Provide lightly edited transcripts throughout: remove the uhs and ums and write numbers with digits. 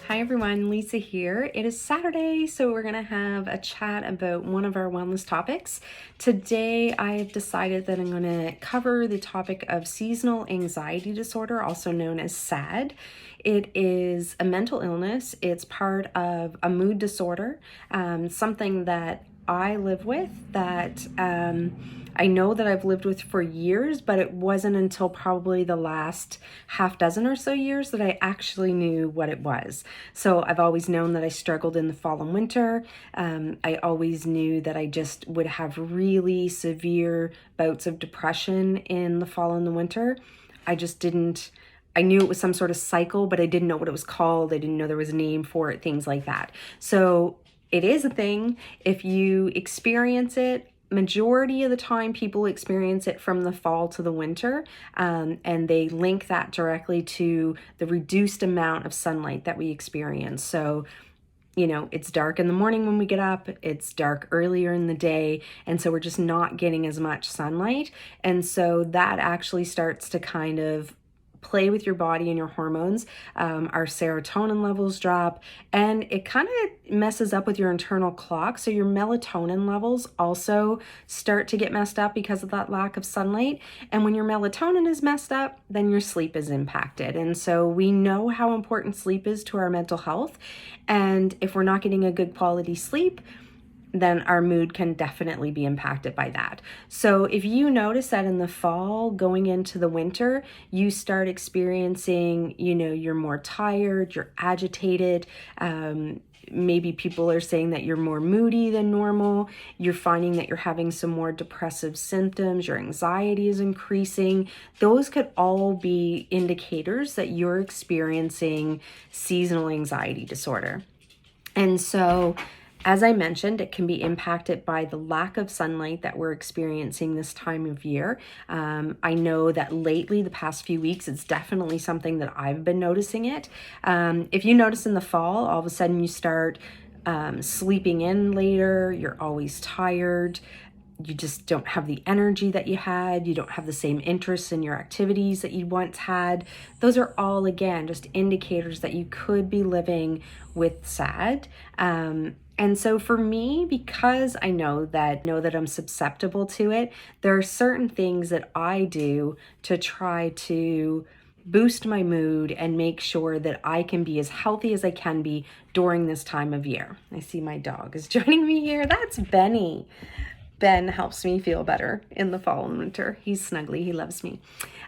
Hi everyone, Lisa here. It is Saturday, so we're going to have a chat about one of our wellness topics. Today I've decided that I'm going to cover the topic of seasonal anxiety disorder, also known as SAD. It is a mental illness. It's part of a mood disorder, something that I live with, that I know that I've lived with for years, but it wasn't until probably the last half dozen or so years that I actually knew what it was. So I've always known that I struggled in the fall and winter. I always knew that I just would have really severe bouts of depression in the fall and the winter. I knew it was some sort of cycle, but I didn't know what it was called. I didn't know there was a name for it, things like that. So it is a thing. If you experience it, majority of the time people experience it from the fall to the winter, and they link that directly to the reduced amount of sunlight that we experience. So it's dark in the morning when we get up, it's dark earlier in the day, and so we're just not getting as much sunlight. And so that actually starts to kind of play with your body and your hormones. Our serotonin levels drop, and it kind of messes up with your internal clock. So your melatonin levels also start to get messed up because of that lack of sunlight. And when your melatonin is messed up, then your sleep is impacted. And so we know how important sleep is to our mental health. And if we're not getting a good quality sleep, then our mood can definitely be impacted by that. So if you notice that in the fall going into the winter, you start experiencing, you're more tired, you're agitated, maybe people are saying that you're more moody than normal, you're finding that you're having some more depressive symptoms, your anxiety is increasing, those could all be indicators that you're experiencing seasonal anxiety disorder. And so, as I mentioned, it can be impacted by the lack of sunlight that we're experiencing this time of year. I know that lately, the past few weeks, it's definitely something that I've been noticing it. If you notice in the fall, all of a sudden you start sleeping in later, you're always tired, you just don't have the energy that you had, you don't have the same interests in your activities that you once had. Those are all, again, just indicators that you could be living with SAD. And so for me, because I know that I'm susceptible to it, there are certain things that I do to try to boost my mood and make sure that I can be as healthy as I can be during this time of year. I see my dog is joining me here. That's Benny. Ben helps me feel better in the fall and winter. He's snuggly, he loves me.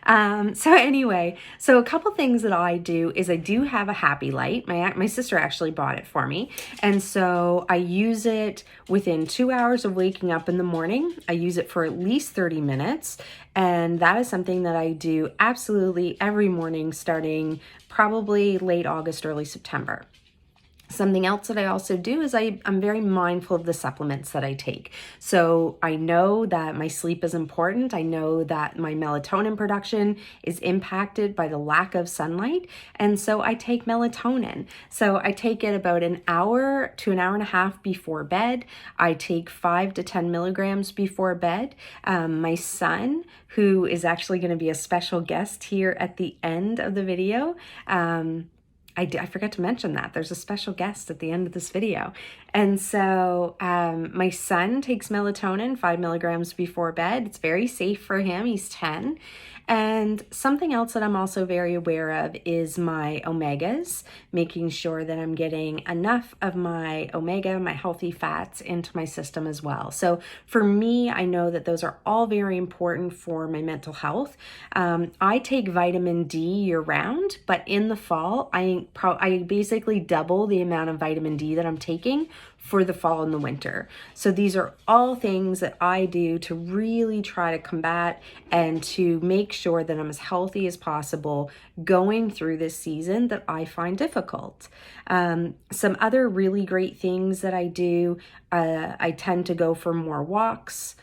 So a couple things that I do is I do have a happy light. My sister actually bought it for me. And so I use it within 2 hours of waking up in the morning. I use it for at least 30 minutes. And that is something that I do absolutely every morning, starting probably late August, early September. Something else that I also do is I'm very mindful of the supplements that I take. So I know that my sleep is important. I know that my melatonin production is impacted by the lack of sunlight. And so I take melatonin. So I take it about an hour to an hour and a half before bed. I take 5 to 10 milligrams before bed. My son, who is actually going to be a special guest here at the end of the video, I forgot to mention that there's a special guest at the end of this video. And so my son takes melatonin 5 milligrams before bed. It's very safe for him. He's 10. And something else that I'm also very aware of is my omegas, making sure that I'm getting enough of my omega, my healthy fats, into my system as well. So for me, I know that those are all very important for my mental health. I take vitamin D year round, but in the fall, I basically double the amount of vitamin D that I'm taking for the fall and the winter. So these are all things that I do to really try to combat and to make sure that I'm as healthy as possible going through this season that I find difficult. Some other really great things that I do, I tend to go for more walks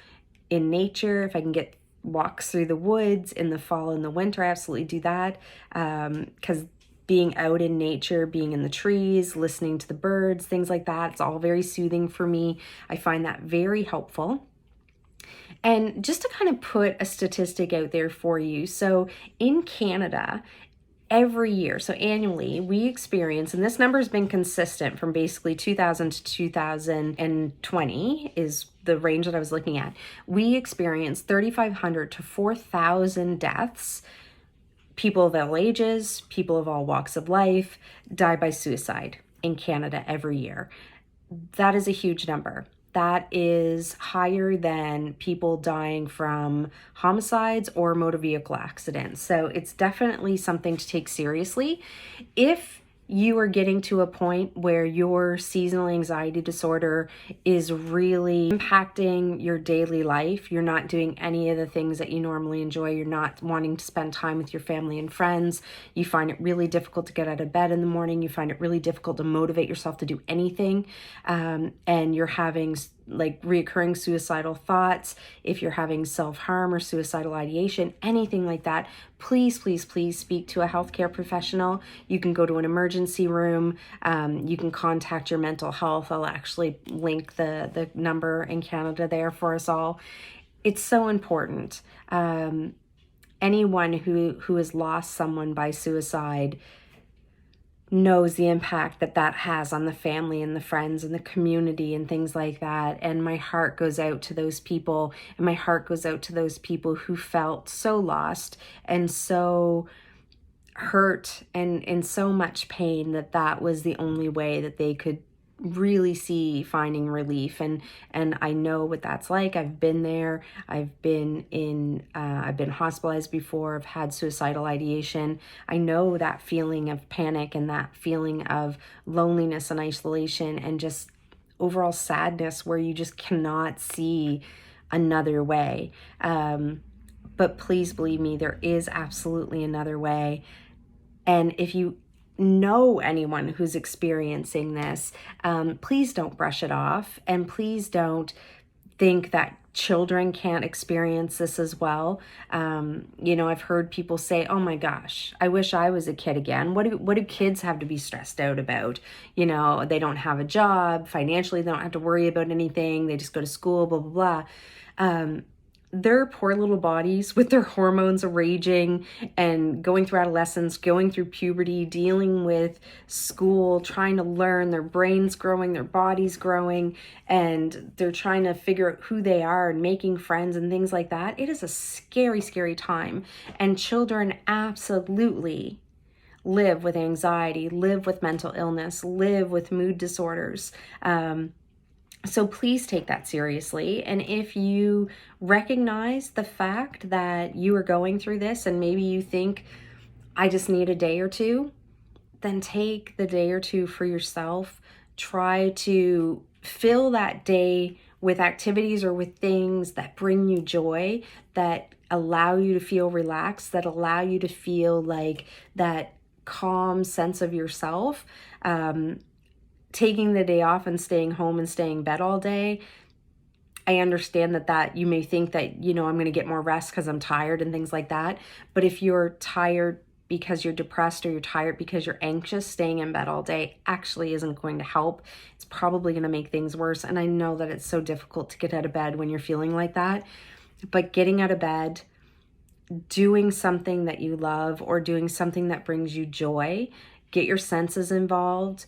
in nature. If I can get walks through the woods in the fall and the winter, I absolutely do that, because being out in nature, being in the trees, listening to the birds, things like that, it's all very soothing for me. I find that very helpful. And just to kind of put a statistic out there for you, so in Canada, every year, so annually, we experience, and this number has been consistent from basically 2000 to 2020 is the range that I was looking at. We experience 3,500 to 4,000 deaths. People of all ages, people of all walks of life die by suicide in Canada every year. That is a huge number. That is higher than people dying from homicides or motor vehicle accidents. So it's definitely something to take seriously. If you are getting to a point where your seasonal anxiety disorder is really impacting your daily life, you're not doing any of the things that you normally enjoy, you're not wanting to spend time with your family and friends, you find it really difficult to get out of bed in the morning, you find it really difficult to motivate yourself to do anything, and you're having like reoccurring suicidal thoughts, if you're having self-harm or suicidal ideation, anything like that, please, please, please speak to a healthcare professional. You can go to an emergency room. You can contact your mental health. I'll actually link the number in Canada there for us all. It's so important. Anyone who has lost someone by suicide knows the impact that has on the family and the friends and the community and things like that. And my heart goes out to those people, and my heart goes out to those people who felt so lost and so hurt and in so much pain that was the only way that they could really see finding relief. And I know what that's like. I've been there. I've been hospitalized before. I've had suicidal ideation. I know that feeling of panic and that feeling of loneliness and isolation and just overall sadness where you just cannot see another way. But please believe me, there is absolutely another way. And if you know anyone who's experiencing this, please don't brush it off, and please don't think that children can't experience this as well. I've heard people say, oh my gosh, I wish I was a kid again. What do kids have to be stressed out about? They don't have a job, financially they don't have to worry about anything, they just go to school, blah, blah, blah. Their poor little bodies with their hormones raging and going through adolescence, going through puberty, dealing with school, trying to learn, their brains growing, their bodies growing, and they're trying to figure out who they are and making friends and things like that. It is a scary, scary time. And children absolutely live with anxiety, live with mental illness, live with mood disorders. So please take that seriously. And if you recognize the fact that you are going through this and maybe you think, I just need a day or two, then take the day or two for yourself. Try to fill that day with activities or with things that bring you joy, that allow you to feel relaxed, that allow you to feel like that calm sense of yourself. Taking the day off and staying home and staying in bed all day, I understand that you may think that, I'm going to get more rest because I'm tired and things like that. But if you're tired because you're depressed or you're tired because you're anxious, staying in bed all day actually isn't going to help. It's probably going to make things worse. And I know that it's so difficult to get out of bed when you're feeling like that. But getting out of bed, doing something that you love or doing something that brings you joy, get your senses involved.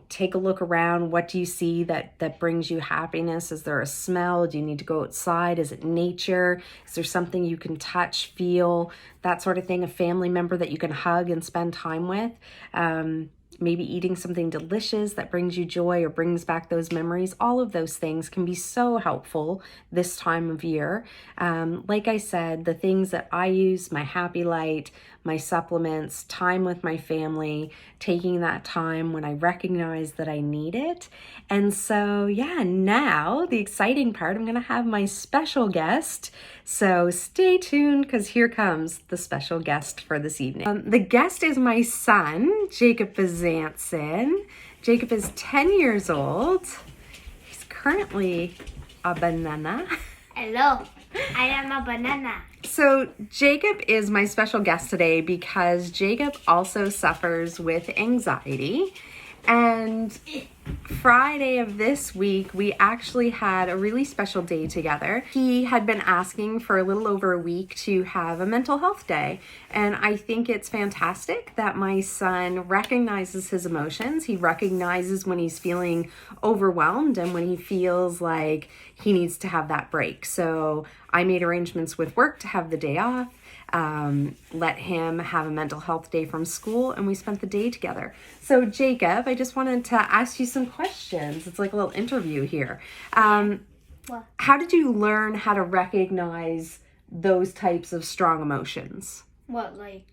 Take a look around. What do you see that brings you happiness? Is there a smell? Do you need to go outside? Is it nature? Is there something you can touch, feel, that sort of thing? A family member that you can hug and spend time with? Maybe eating something delicious that brings you joy or brings back those memories. All of those things can be so helpful this time of year. Like I said, the things that I use, my Happy Light, my supplements, time with my family, taking that time when I recognize that I need it. And so, now the exciting part, I'm going to have my special guest. So stay tuned because here comes the special guest for this evening. The guest is my son, Jacob Bezanson. Jacob is 10 years old. He's currently a banana. Hello, I am a banana. So Jacob is my special guest today because Jacob also suffers with anxiety. And Friday of this week, we actually had a really special day together. He had been asking for a little over a week to have a mental health day. And I think it's fantastic that my son recognizes his emotions. He recognizes when he's feeling overwhelmed and when he feels like he needs to have that break. So I made arrangements with work to have the day off. Let him have a mental health day from school, and we spent the day together. So Jacob, I just wanted to ask you some questions. It's like a little interview here. How did you learn how to recognize those types of strong emotions? What, like?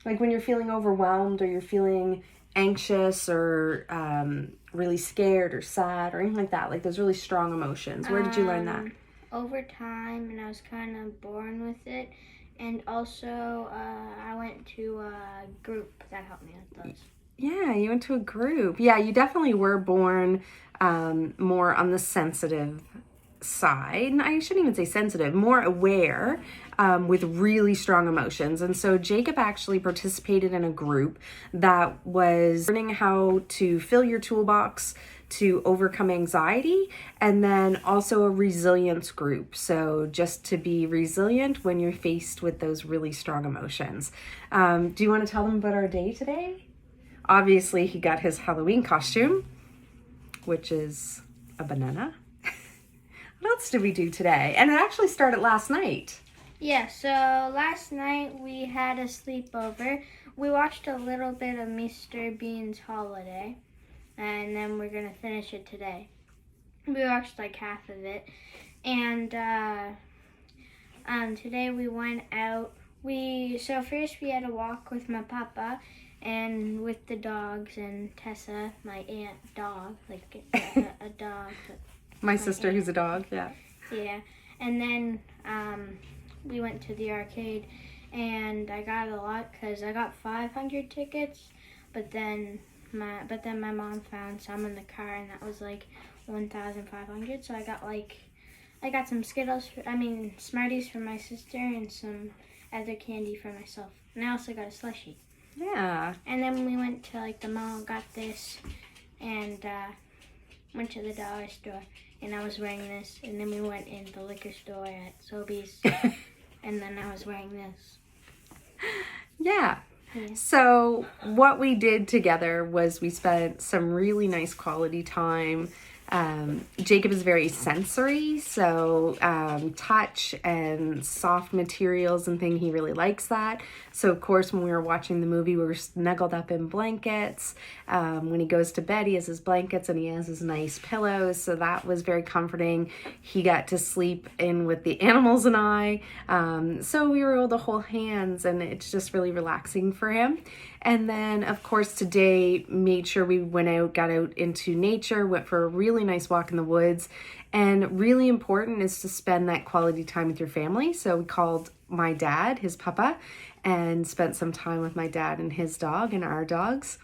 Like when you're feeling overwhelmed or you're feeling anxious or really scared or sad or anything like that, like those really strong emotions. Where did you learn that? Over time, and I was kind of born with it. And also, I went to a group that helped me with those. Yeah, you went to a group. Yeah, you definitely were born more on the sensitive side. And I shouldn't even say sensitive, more aware with really strong emotions. And so Jacob actually participated in a group that was learning how to fill your toolbox to overcome anxiety, and then also a resilience group. So just to be resilient when you're faced with those really strong emotions. Do you want to tell them about our day today? Obviously, he got his Halloween costume, which is a banana. What else did we do today? And it actually started last night. Yeah, so last night we had a sleepover. We watched a little bit of Mr. Bean's Holiday, and then we're going to finish it today. We watched like half of it. And today we went out. So first we had a walk with my papa and with the dogs and Tessa, my aunt dog, like a dog. My sister who's a dog, yeah. Yeah. And then we went to the arcade, and I got a lot because I got 500 tickets, but then my mom found some in the car, and that was like 1,500. So I got some Smarties for my sister and some other candy for myself. And I also got a slushie. Yeah. And then we went to like the mall, got this, and went to the dollar store, and I was wearing this. And then we went in the liquor store at Sobeys, and then I was wearing this. Yeah. Yeah. So what we did together was we spent some really nice quality time. Jacob is very sensory, so touch and soft materials and thing, he really likes that. So of course when we were watching the movie, we were snuggled up in blankets. When he goes to bed, he has his blankets and he has his nice pillows, so that was very comforting. He got to sleep in with the animals and I, so we were able to hold hands, and it's just really relaxing for him. And then, of course, today made sure we went out, got out into nature, went for a really nice walk in the woods. And really important is to spend that quality time with your family. So we called my dad, his papa, and spent some time with my dad and his dog and our dogs.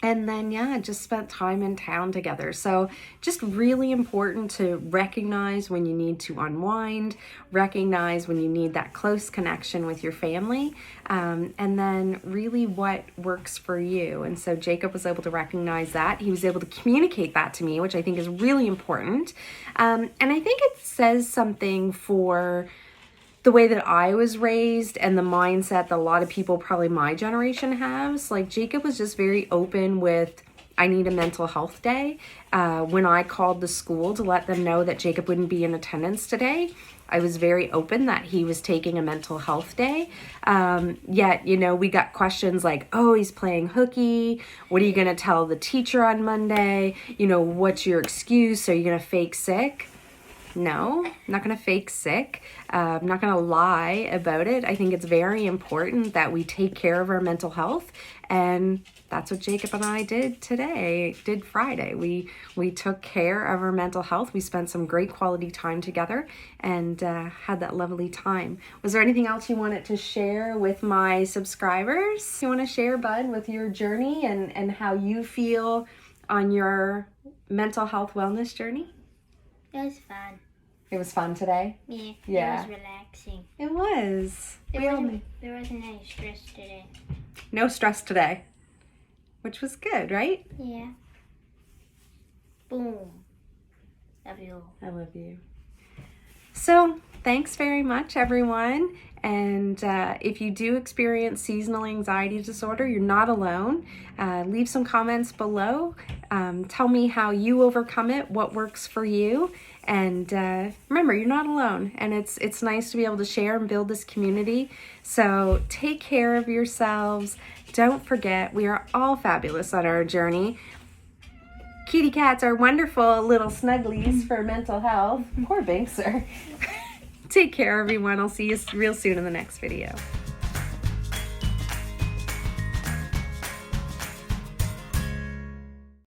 And then, just spent time in town together. So just really important to recognize when you need to unwind, recognize when you need that close connection with your family, and then really what works for you. And so Jacob was able to recognize that. He was able to communicate that to me, which I think is really important. And I think it says something for the way that I was raised and the mindset that a lot of people probably my generation has. Like Jacob was just very open with, I need a mental health day. When I called the school to let them know that Jacob wouldn't be in attendance today, I was very open that he was taking a mental health day. Yet, we got questions like, oh, he's playing hooky. What are you going to tell the teacher on Monday? What's your excuse? Are you going to fake sick? No, I'm not going to fake sick. I'm not going to lie about it. I think it's very important that we take care of our mental health. And that's what Jacob and I did Friday. We took care of our mental health. We spent some great quality time together and had that lovely time. Was there anything else you wanted to share with my subscribers? You want to share, Bud, with your journey and how you feel on your mental health wellness journey? It was fun. It was fun today? Yeah. It was relaxing. It was. There wasn't any stress today. No stress today. which was good, right? Yeah. Boom. Love you. I love you. So, thanks very much, everyone. And if you do experience seasonal anxiety disorder, you're not alone. Leave some comments below. Tell me how you overcome it, what works for you. And remember, you're not alone. And it's nice to be able to share and build this community. So take care of yourselves. Don't forget, we are all fabulous on our journey. Kitty cats are wonderful little snugglies for mental health. Poor Binkser. Take care, everyone. I'll see you real soon in the next video.